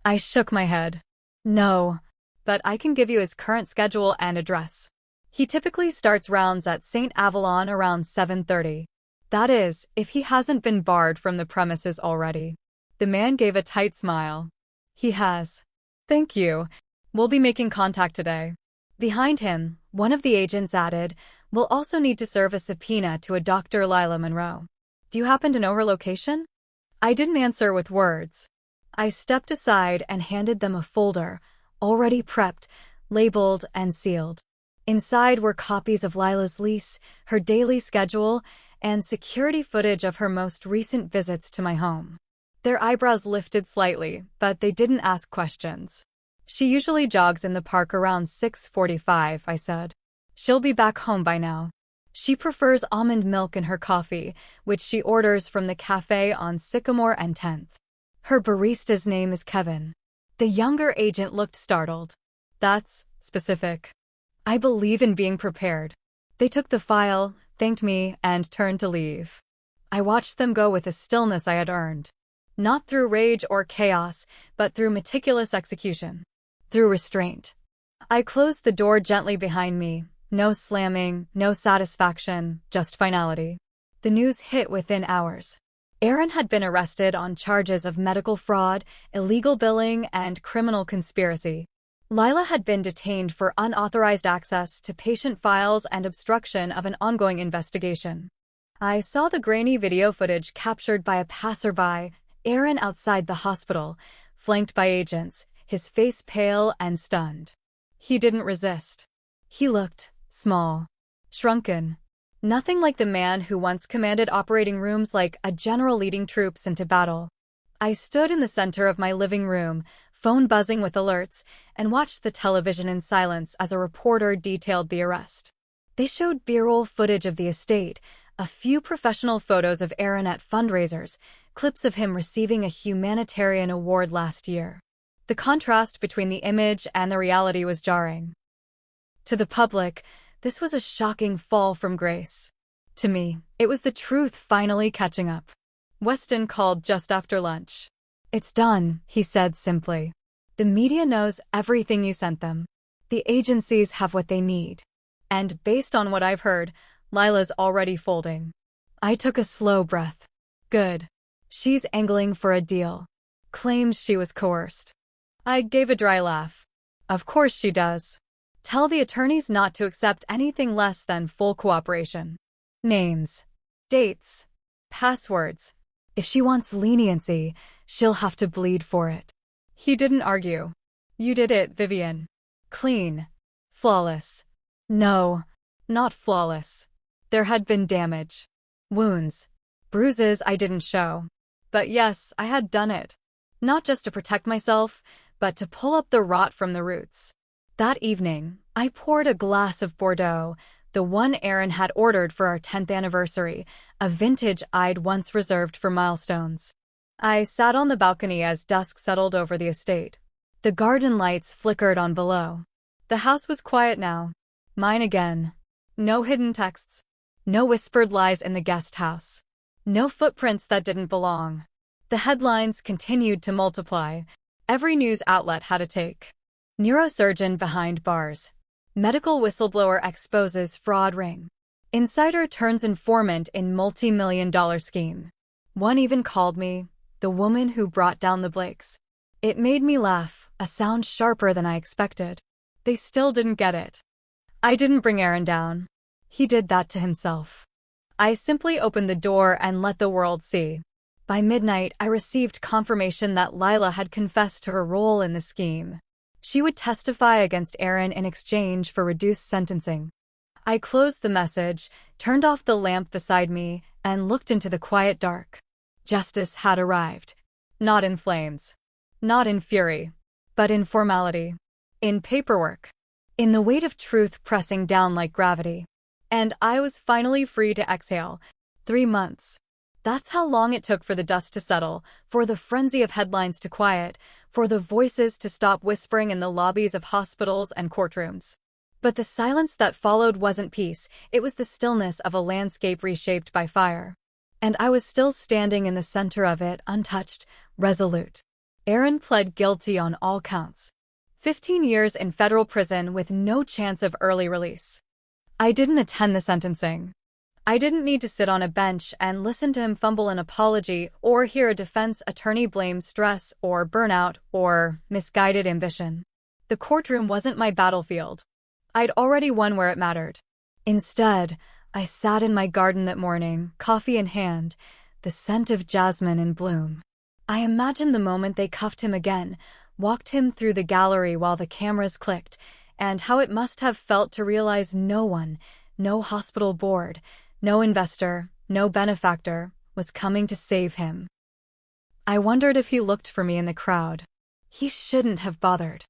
I shook my head. "No, but I can give you his current schedule and address. He typically starts rounds at St. Avalon around 7:30. That is, if he hasn't been barred from the premises already." The man gave a tight smile. "He has. Thank you. We'll be making contact today." Behind him, one of the agents added, "We'll also need to serve a subpoena to a Dr. Lila Monroe. Do you happen to know her location?" I didn't answer with words. I stepped aside and handed them a folder, already prepped, labeled, and sealed. Inside were copies of Lila's lease, her daily schedule, and security footage of her most recent visits to my home. Their eyebrows lifted slightly, but they didn't ask questions. "She usually jogs in the park around 6:45, I said. "She'll be back home by now. She prefers almond milk in her coffee, which she orders from the cafe on Sycamore and 10th. Her barista's name is Kevin." The younger agent looked startled. "That's specific." I believe in being prepared. They took the file, thanked me, and turned to leave. I watched them go with a stillness I had earned. Not through rage or chaos, but through meticulous execution. Through restraint. I closed the door gently behind me. No slamming, no satisfaction, just finality. The news hit within hours. Aaron had been arrested on charges of medical fraud, illegal billing, and criminal conspiracy. Lila had been detained for unauthorized access to patient files and obstruction of an ongoing investigation. I saw the grainy video footage captured by a passerby, Aaron outside the hospital, flanked by agents, his face pale and stunned. He didn't resist. He looked small, shrunken. Nothing like the man who once commanded operating rooms like a general leading troops into battle. I stood in the center of my living room, phone buzzing with alerts, and watched the television in silence as a reporter detailed the arrest. They showed B-roll footage of the estate, a few professional photos of Aaron at fundraisers, clips of him receiving a humanitarian award last year. The contrast between the image and the reality was jarring. To the public, this was a shocking fall from grace. To me, it was the truth finally catching up. Weston called just after lunch. "It's done," he said simply. "The media knows everything you sent them. The agencies have what they need. And based on what I've heard, Lila's already folding." I took a slow breath. Good. She's angling for a deal. Claims she was coerced. I gave a dry laugh. Of course she does. Tell the attorneys not to accept anything less than full cooperation. Names. Dates. Passwords. If she wants leniency, she'll have to bleed for it. He didn't argue. "You did it, Vivian. Clean. Flawless." No, not flawless. There had been damage. Wounds. Bruises I didn't show. But yes, I had done it. Not just to protect myself, but to pull up the rot from the roots. That evening, I poured a glass of Bordeaux, the one Aaron had ordered for our 10th anniversary, a vintage I'd once reserved for milestones. I sat on the balcony as dusk settled over the estate. The garden lights flickered on below. The house was quiet now. Mine again. No hidden texts. No whispered lies in the guest house. No footprints that didn't belong. The headlines continued to multiply. Every news outlet had a take. Neurosurgeon behind bars. Medical whistleblower exposes fraud ring. Insider turns informant in multi-million-dollar scheme. One even called me the woman who brought down the Blakes. It made me laugh, a sound sharper than I expected. They still didn't get it. I didn't bring Aaron down. He did that to himself. I simply opened the door and let the world see. By midnight, I received confirmation that Lila had confessed to her role in the scheme. She would testify against Aaron in exchange for reduced sentencing. I closed the message, turned off the lamp beside me, and looked into the quiet dark. Justice had arrived. Not in flames. Not in fury. But in formality. In paperwork. In the weight of truth pressing down like gravity. And I was finally free to exhale. 3 months. That's how long it took for the dust to settle, for the frenzy of headlines to quiet, for the voices to stop whispering in the lobbies of hospitals and courtrooms. But the silence that followed wasn't peace, it was the stillness of a landscape reshaped by fire. And I was still standing in the center of it, untouched, resolute. Aaron pled guilty on all counts. 15 years in federal prison with no chance of early release. I didn't attend the sentencing. I didn't need to sit on a bench and listen to him fumble an apology or hear a defense attorney blame stress or burnout or misguided ambition. The courtroom wasn't my battlefield. I'd already won where it mattered. Instead, I sat in my garden that morning, coffee in hand, the scent of jasmine in bloom. I imagined the moment they cuffed him again, walked him through the gallery while the cameras clicked, and how it must have felt to realize no one, no hospital board, no investor, no benefactor, was coming to save him. I wondered if he looked for me in the crowd. He shouldn't have bothered.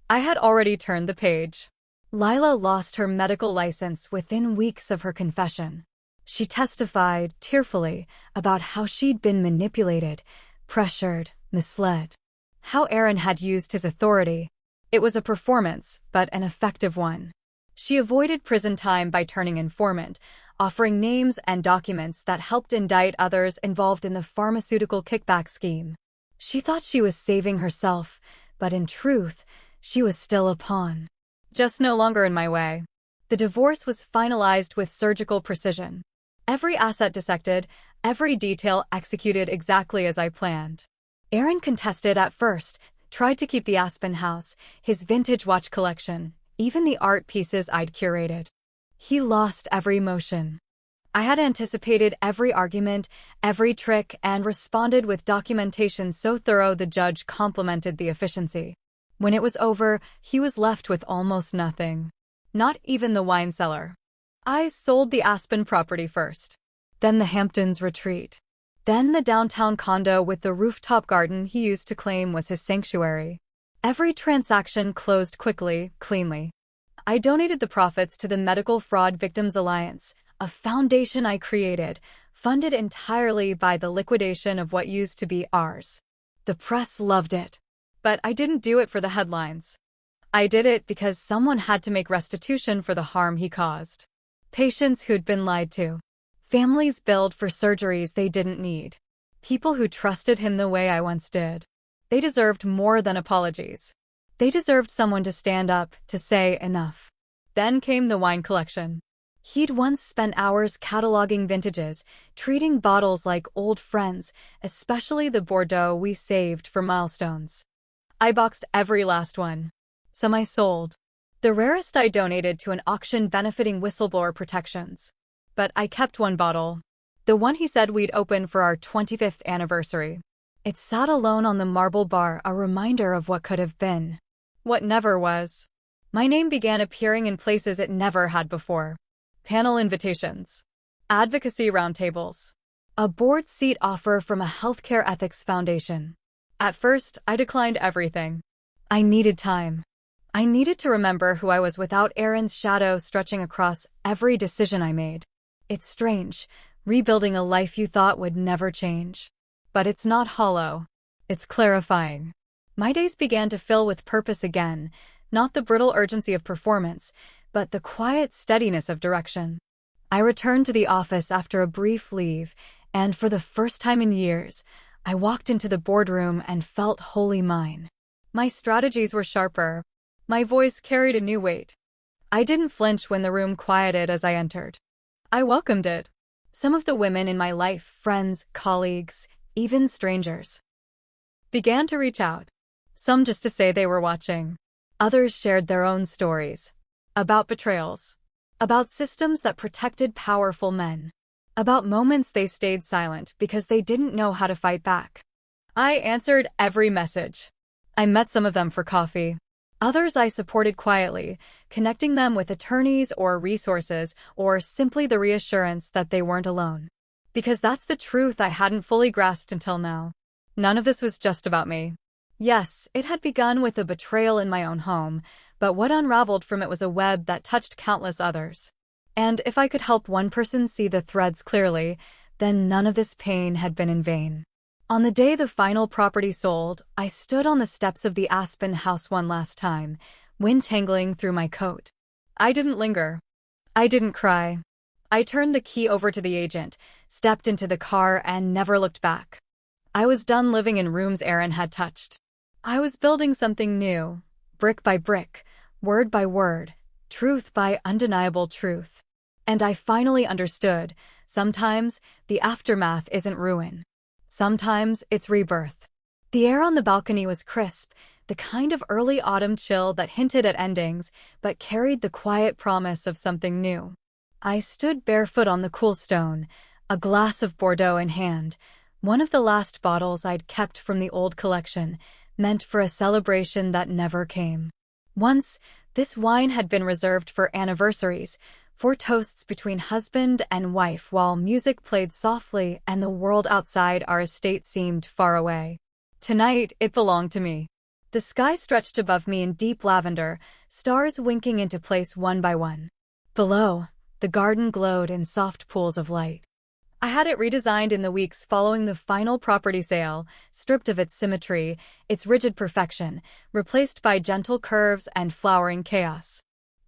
I had already turned the page. Lila lost her medical license within weeks of her confession. She testified, tearfully, about how she'd been manipulated, pressured, misled. How Aaron had used his authority. It was a performance, but an effective one. She avoided prison time by turning informant, offering names and documents that helped indict others involved in the pharmaceutical kickback scheme. She thought she was saving herself, but in truth, she was still a pawn. Just no longer in my way. The divorce was finalized with surgical precision. Every asset dissected, every detail executed exactly as I planned. Aaron contested at first, tried to keep the Aspen house, his vintage watch collection, even the art pieces I'd curated. He lost every motion. I had anticipated every argument, every trick, and responded with documentation so thorough the judge complimented the efficiency. When it was over, he was left with almost nothing. Not even the wine cellar. I sold the Aspen property first. Then the Hamptons retreat. Then the downtown condo with the rooftop garden he used to claim was his sanctuary. Every transaction closed quickly, cleanly. I donated the profits to the Medical Fraud Victims Alliance, a foundation I created, funded entirely by the liquidation of what used to be ours. The press loved it. But I didn't do it for the headlines. I did it because someone had to make restitution for the harm he caused. Patients who'd been lied to. Families billed for surgeries they didn't need. People who trusted him the way I once did. They deserved more than apologies. They deserved someone to stand up, to say enough. Then came the wine collection. He'd once spent hours cataloging vintages, treating bottles like old friends, especially the Bordeaux we saved for milestones. I boxed every last one. Some I sold. The rarest I donated to an auction benefiting whistleblower protections. But I kept one bottle. The one he said we'd open for our 25th anniversary. It sat alone on the marble bar, a reminder of what could have been. What never was. My name began appearing in places it never had before. Panel invitations. Advocacy roundtables. A board seat offer from a healthcare ethics foundation. At first, I declined everything. I needed time. I needed to remember who I was without Aaron's shadow stretching across every decision I made. It's strange, rebuilding a life you thought would never change. But it's not hollow. It's clarifying. My days began to fill with purpose again, not the brittle urgency of performance, but the quiet steadiness of direction. I returned to the office after a brief leave, and for the first time in years, I walked into the boardroom and felt wholly mine. My strategies were sharper. My voice carried a new weight. I didn't flinch when the room quieted as I entered. I welcomed it. Some of the women in my life, friends, colleagues, even strangers, began to reach out. Some just to say they were watching. Others shared their own stories. About betrayals. About systems that protected powerful men. About moments they stayed silent because they didn't know how to fight back. I answered every message. I met some of them for coffee. Others I supported quietly, connecting them with attorneys or resources, or simply the reassurance that they weren't alone. Because that's the truth I hadn't fully grasped until now. None of this was just about me. Yes, it had begun with a betrayal in my own home, but what unraveled from it was a web that touched countless others. And if I could help one person see the threads clearly, then none of this pain had been in vain. On the day the final property sold, I stood on the steps of the Aspen house one last time, wind tangling through my coat. I didn't linger. I didn't cry. I turned the key over to the agent, stepped into the car, and never looked back. I was done living in rooms Aaron had touched. I was building something new, brick by brick, word by word, truth by undeniable truth. And I finally understood, sometimes the aftermath isn't ruin. Sometimes it's rebirth. The air on the balcony was crisp, the kind of early autumn chill that hinted at endings, but carried the quiet promise of something new. I stood barefoot on the cool stone, a glass of Bordeaux in hand, one of the last bottles I'd kept from the old collection, meant for a celebration that never came. Once, this wine had been reserved for anniversaries, for toasts between husband and wife while music played softly and the world outside our estate seemed far away. Tonight, it belonged to me. The sky stretched above me in deep lavender, stars winking into place one by one. Below, the garden glowed in soft pools of light. I had it redesigned in the weeks following the final property sale, stripped of its symmetry, its rigid perfection, replaced by gentle curves and flowering chaos.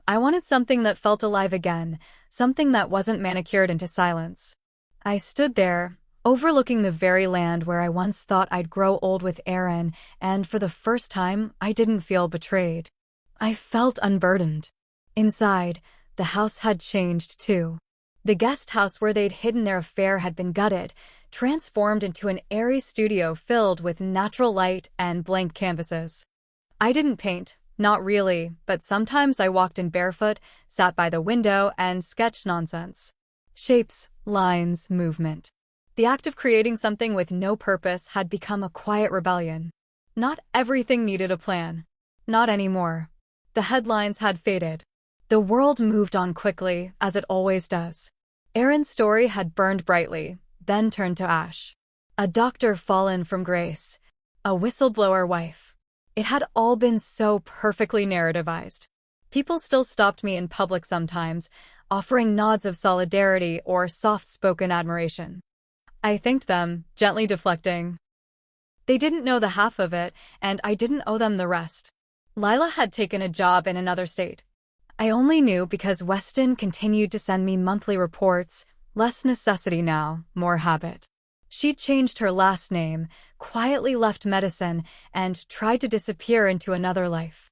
I wanted something that felt alive again, something that wasn't manicured into silence. I stood there, overlooking the very land where I once thought I'd grow old with Aaron, and for the first time, I didn't feel betrayed. I felt unburdened. Inside, the house had changed too. The guest house where they'd hidden their affair had been gutted, transformed into an airy studio filled with natural light and blank canvases. I didn't paint. Not really, but sometimes I walked in barefoot, sat by the window, and sketched nonsense. Shapes, lines, movement. The act of creating something with no purpose had become a quiet rebellion. Not everything needed a plan. Not anymore. The headlines had faded. The world moved on quickly, as it always does. Aaron's story had burned brightly, then turned to ash. A doctor fallen from grace. A whistleblower wife. It had all been so perfectly narrativized. People still stopped me in public sometimes, offering nods of solidarity or soft-spoken admiration. I thanked them, gently deflecting. They didn't know the half of it, and I didn't owe them the rest. Lila had taken a job in another state. I only knew because Weston continued to send me monthly reports, less necessity now, more habit. She'd changed her last name, quietly left medicine, and tried to disappear into another life.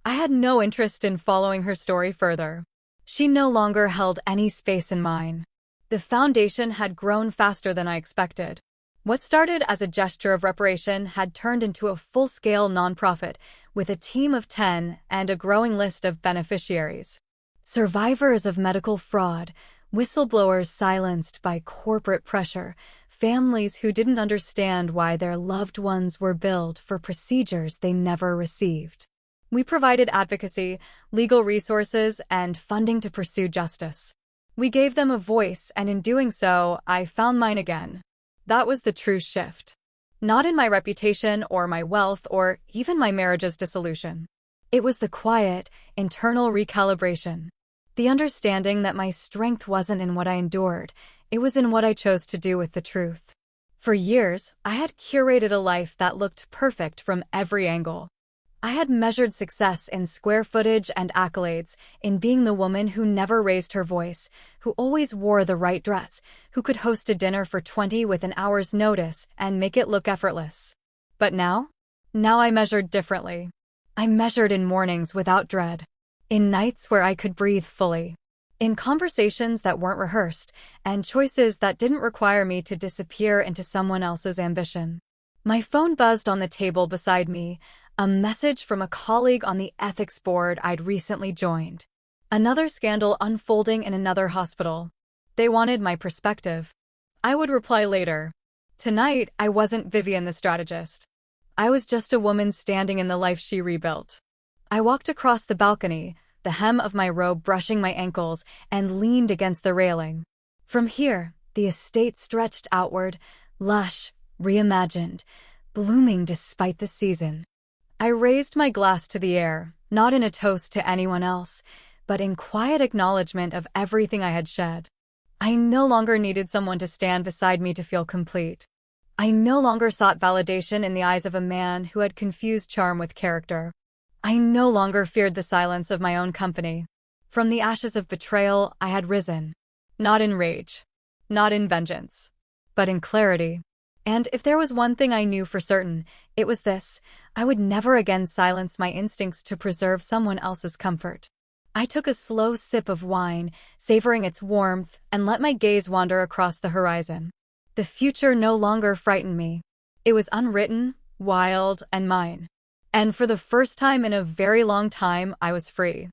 I had no interest in following her story further. She no longer held any space in mine. The foundation had grown faster than I expected. What started as a gesture of reparation had turned into a full-scale nonprofit, with a team of 10 and a growing list of beneficiaries. Survivors of medical fraud, whistleblowers silenced by corporate pressure, families who didn't understand why their loved ones were billed for procedures they never received. We provided advocacy, legal resources, and funding to pursue justice. We gave them a voice, and in doing so, I found mine again. That was the true shift. Not in my reputation or my wealth or even my marriage's dissolution. It was the quiet, internal recalibration. The understanding that my strength wasn't in what I endured, it was in what I chose to do with the truth. For years, I had curated a life that looked perfect from every angle. I had measured success in square footage and accolades, in being the woman who never raised her voice, who always wore the right dress, who could host a dinner for 20 with an hour's notice and make it look effortless. But now? Now I measured differently. I measured in mornings without dread, in nights where I could breathe fully, in conversations that weren't rehearsed, and choices that didn't require me to disappear into someone else's ambition. My phone buzzed on the table beside me, a message from a colleague on the ethics board I'd recently joined. Another scandal unfolding in another hospital. They wanted my perspective. I would reply later. Tonight, I wasn't Vivian the strategist. I was just a woman standing in the life she rebuilt. I walked across the balcony, the hem of my robe brushing my ankles, and leaned against the railing. From here, the estate stretched outward, lush, reimagined, blooming despite the season. I raised my glass to the air, not in a toast to anyone else, but in quiet acknowledgement of everything I had shed. I no longer needed someone to stand beside me to feel complete. I no longer sought validation in the eyes of a man who had confused charm with character. I no longer feared the silence of my own company. From the ashes of betrayal, I had risen. Not in rage, not in vengeance, but in clarity. And if there was one thing I knew for certain, it was this: I would never again silence my instincts to preserve someone else's comfort. I took a slow sip of wine, savoring its warmth, and let my gaze wander across the horizon. The future no longer frightened me. It was unwritten, wild, and mine. And for the first time in a very long time, I was free.